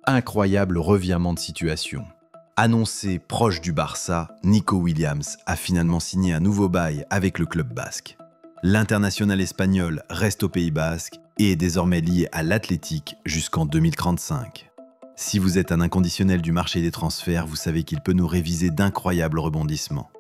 Incroyable revirement de situation. Annoncé proche du Barça, Nico Williams a finalement signé un nouveau bail avec le club basque. L'international espagnol reste au Pays basque et est désormais lié à l'Athletic jusqu'en 2035. Si vous êtes un inconditionnel du marché des transferts, vous savez qu'il peut nous réviser d'incroyables rebondissements.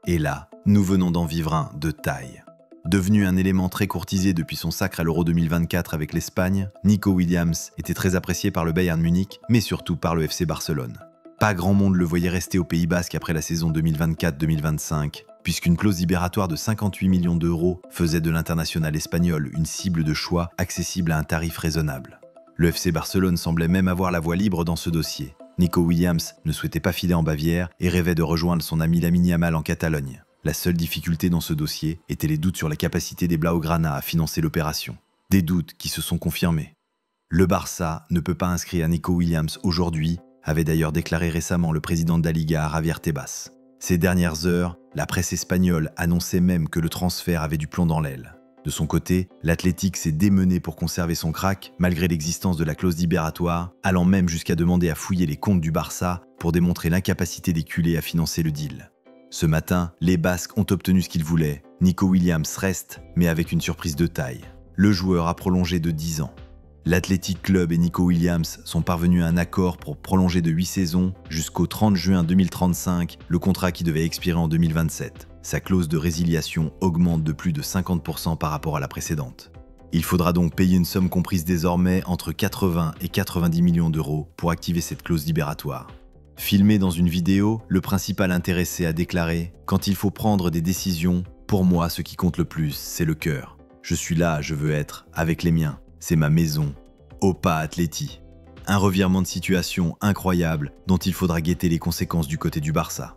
Et là, nous venons d'en vivre un de taille. Devenu un élément très courtisé depuis son sacre à l'Euro 2024 avec l'Espagne, Nico Williams était très apprécié par le Bayern Munich, mais surtout par le FC Barcelone. Pas grand monde le voyait rester au Pays basque après la saison 2024-2025, puisqu'une clause libératoire de 58 millions d'euros faisait de l'international espagnol une cible de choix accessible à un tarif raisonnable. Le FC Barcelone semblait même avoir la voie libre dans ce dossier. Nico Williams ne souhaitait pas filer en Bavière et rêvait de rejoindre son ami Lamine Yamal en Catalogne. La seule difficulté dans ce dossier était les doutes sur la capacité des Blaugrana à financer l'opération. Des doutes qui se sont confirmés. Le Barça ne peut pas inscrire Nico Williams aujourd'hui, avait d'ailleurs déclaré récemment le président de la Liga, Javier Tebas. Ces dernières heures, la presse espagnole annonçait même que le transfert avait du plomb dans l'aile. De son côté, l'Athletic s'est démené pour conserver son crack, malgré l'existence de la clause libératoire, allant même jusqu'à demander à fouiller les comptes du Barça pour démontrer l'incapacité des culés à financer le deal. Ce matin, les Basques ont obtenu ce qu'ils voulaient. Nico Williams reste, mais avec une surprise de taille. Le joueur a prolongé de 10 ans. L'Athletic Club et Nico Williams sont parvenus à un accord pour prolonger de 8 saisons jusqu'au 30 juin 2035, le contrat qui devait expirer en 2027. Sa clause de résiliation augmente de plus de 50% par rapport à la précédente. Il faudra donc payer une somme comprise désormais entre 80 et 90 millions d'euros pour activer cette clause libératoire. Filmé dans une vidéo, le principal intéressé a déclaré « Quand il faut prendre des décisions, pour moi ce qui compte le plus, c'est le cœur. Je suis là, je veux être, avec les miens. C'est ma maison. Opa Atleti ». Un revirement de situation incroyable dont il faudra guetter les conséquences du côté du Barça.